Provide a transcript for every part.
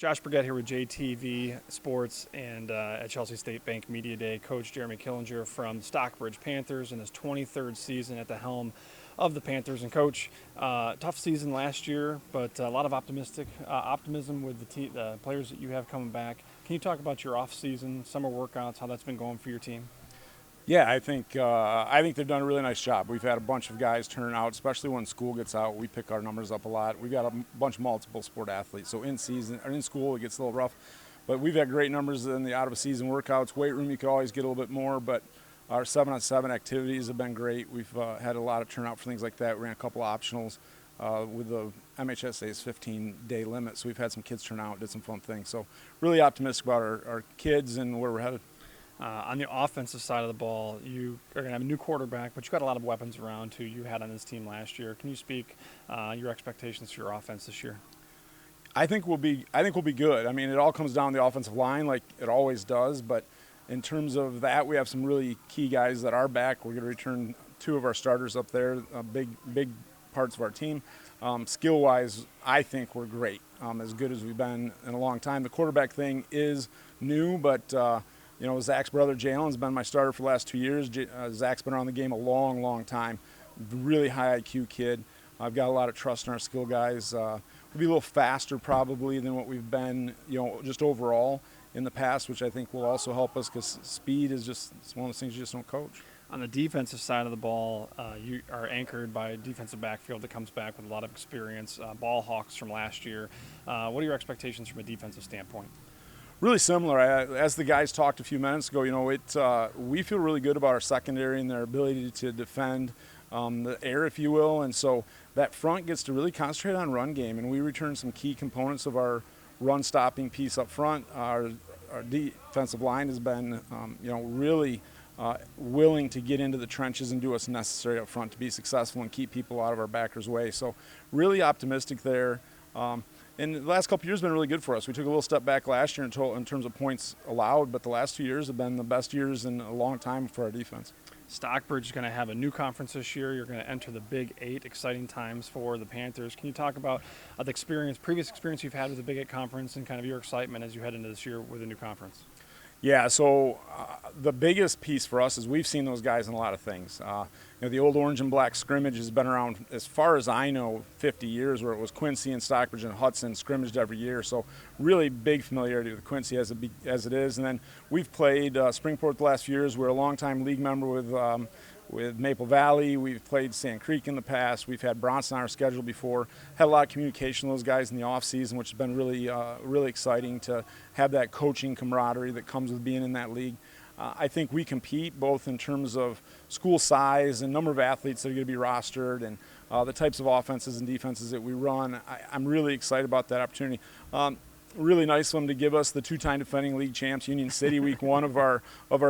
Josh Brigette here with JTV Sports and at Chelsea State Bank Media Day. Coach Jeremy Killinger from Stockbridge Panthers in his 23rd season at the helm of the Panthers. And Coach, tough season last year, but a lot of optimism with the players that you have coming back. Can you talk about your off-season, summer workouts, how that's been going for your team? Yeah, I think they've done a really nice job. We've had a bunch of guys turn out, especially when school gets out. We pick our numbers up a lot. We've got a bunch of multiple sport athletes, so in school it gets a little rough. But we've had great numbers in the out-of-season workouts. Weight room, you could always get a little bit more, but our 7-on-7 activities have been great. We've had a lot of turnout for things like that. We ran a couple optionals with the MHSA's 15-day limit, so we've had some kids turn out, did some fun things. So really optimistic about our kids and where we're headed. On the offensive side of the ball, you are going to have a new quarterback, but you've got a lot of weapons around who you had on this team last year. Can you speak your expectations for your offense this year? I think we'll be good. I mean, it all comes down to the offensive line, like it always does. But in terms of that, we have some really key guys that are back. We're going to return two of our starters up there, big parts of our team. Skill-wise, I think we're great, as good as we've been in a long time. The quarterback thing is new, but Zach's brother Jalen's been my starter for the last 2 years. Zach's been around the game a long, long time. Really high IQ kid. I've got a lot of trust in our skill guys. We'll be a little faster probably than what we've been, just overall in the past, which I think will also help us because speed is just one of those things you just don't coach. On the defensive side of the ball, you are anchored by a defensive backfield that comes back with a lot of experience, ball hawks from last year. What are your expectations from a defensive standpoint? Really similar. As the guys talked a few minutes ago, we feel really good about our secondary and their ability to defend the air, if you will. And so that front gets to really concentrate on run game, and we return some key components of our run stopping piece up front. Our defensive line has been, really willing to get into the trenches and do what's necessary up front to be successful and keep people out of our backers' way. So really optimistic there. And the last couple of years have been really good for us. We took a little step back last year in terms of points allowed, but the last 2 years have been the best years in a long time for our defense. Stockbridge is going to have a new conference this year. You're going to enter the Big 8, exciting times for the Panthers. Can you talk about the previous experience you've had with the Big 8 conference and kind of your excitement as you head into this year with a new conference? Yeah, so the biggest piece for us is we've seen those guys in a lot of things. The old orange and black scrimmage has been around, as far as I know, 50 years, where it was Quincy and Stockbridge and Hudson scrimmaged every year. So really big familiarity with Quincy as it is. And then we've played Springport the last few years. We're a longtime league member with Maple Valley. We've played Sand Creek in the past. We've had Bronson on our schedule before. Had a lot of communication with those guys in the off season, which has been really exciting to have that coaching camaraderie that comes with being in that league. I think we compete both in terms of school size and number of athletes that are going to be rostered and the types of offenses and defenses that we run. I'm really excited about that opportunity. Really nice of them to give us the two-time defending league champs, Union City, week one of our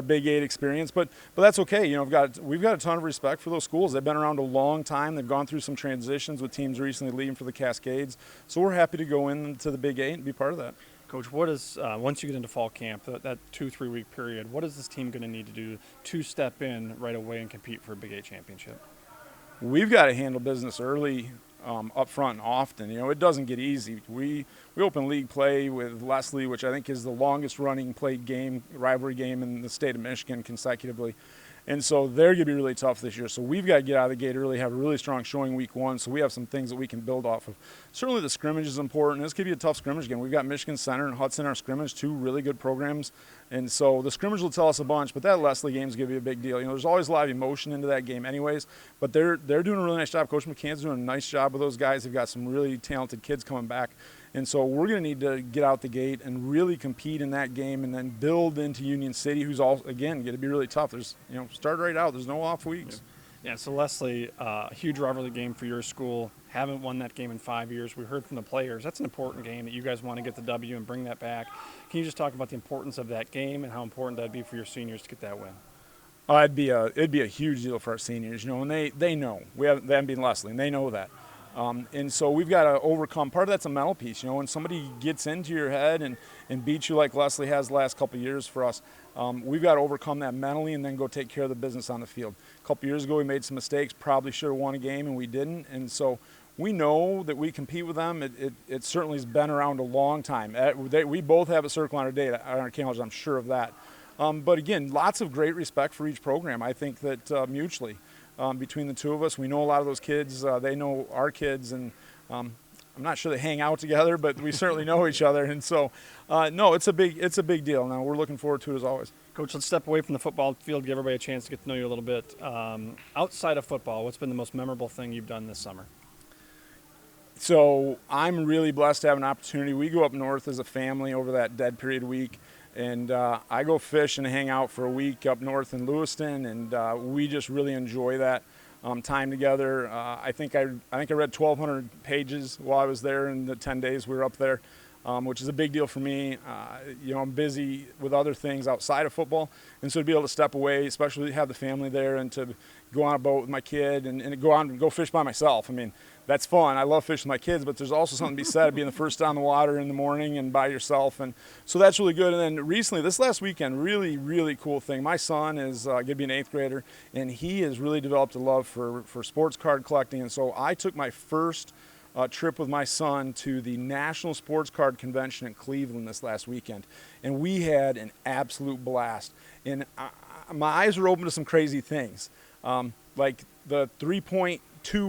Big 8 experience. But that's okay. We've got a ton of respect for those schools. They've been around a long time. They've gone through some transitions with teams recently leaving for the Cascades. So we're happy to go into the Big 8 and be part of that. Coach, what is once you get into fall camp, that 2-3 week period, what is this team going to need to do to step in right away and compete for a Big 8 championship? We've got to handle business early, up front and often. It doesn't get easy. We open league play with Leslie, which I think is the longest running played rivalry game in the state of Michigan consecutively. And so they're going to be really tough this year. So we've got to get out of the gate early, have a really strong showing week one, so we have some things that we can build off of. Certainly the scrimmage is important. This could be a tough scrimmage game. We've got Michigan Center and Hudson in our scrimmage, two really good programs. And so the scrimmage will tell us a bunch, but that Leslie game is going to be a big deal. There's always a lot of emotion into that game anyways, but they're doing a really nice job. Coach McCann's doing a nice job with those guys. They've got some really talented kids coming back. And so we're going to need to get out the gate and really compete in that game and then build into Union City, who's all, again, going to be really tough. There's, start right out. There's no off weeks. Yeah, so Leslie, a huge rivalry game for your school. Haven't won that game in 5 years. We heard from the players. That's an important game that you guys want to get the W and bring that back. Can you just talk about the importance of that game and how important that would be for your seniors to get that win? It'd be a huge deal for our seniors, and they know. They haven't beaten Leslie, and they know that. And so we've got to overcome. Part of that's a mental piece. When somebody gets into your head and beats you like Leslie has the last couple of years for us, we've got to overcome that mentally and then go take care of the business on the field. A couple of years ago we made some mistakes, probably should have won a game, and we didn't. And so we know that we compete with them. It certainly has been around a long time. We both have a circle on our data, on our calendars, I'm sure of that. But again, lots of great respect for each program. I think that mutually between the two of us, we know a lot of those kids. They know our kids, and I'm not sure they hang out together, but we certainly know each other. And so, no, it's a big deal. Now we're looking forward to it as always. Coach, let's step away from the football field, give everybody a chance to get to know you a little bit. Outside of football, what's been the most memorable thing you've done this summer? So I'm really blessed to have an opportunity. We go up north as a family over that dead period week, and I go fish and hang out for a week up north in Lewiston, and we just really enjoy that time together. I think I read 1,200 pages while I was there in the 10 days we were up there, which is a big deal for me. I'm busy with other things outside of football, and so to be able to step away, especially have the family there, and to go on a boat with my kid and go fish by myself. I mean, that's fun. I love fishing with my kids, but there's also something to be said being the first on the water in the morning and by yourself, and so that's really good. And then recently, this last weekend, really, really cool thing. My son is going to be an 8th grader, and he has really developed a love for sports card collecting, and so I took my first trip with my son to the National Sports Card Convention in Cleveland this last weekend, and we had an absolute blast. And my eyes were open to some crazy things, like the $3.2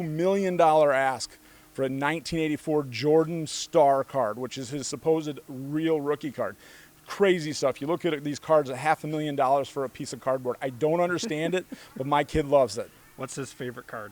million ask for a 1984 Jordan Star card, which is his supposed real rookie card. Crazy stuff. You look at these cards at $500,000 for a piece of cardboard. I don't understand it, but my kid loves it. What's his favorite card?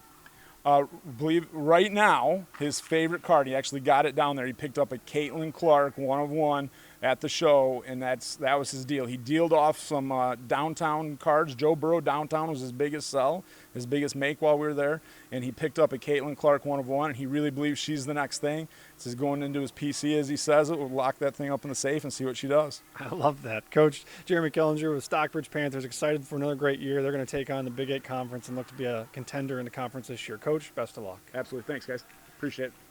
Believe right now, his favorite card, he actually got it down there. He picked up a Caitlin Clark 1/1 at the show, and that was his deal. He dealed off some downtown cards. Joe Burrow downtown was his biggest sell, his biggest make while we were there, and he picked up a Caitlin Clark 1/1, and he really believes she's the next thing. This is going into his PC, as he says it. We'll lock that thing up in the safe and see what she does. I love that. Coach Jeremy Killinger with Stockbridge Panthers, excited for another great year. They're going to take on the Big 8 Conference and look to be a contender in the conference this year. Coach, best of luck. Absolutely. Thanks, guys. Appreciate it.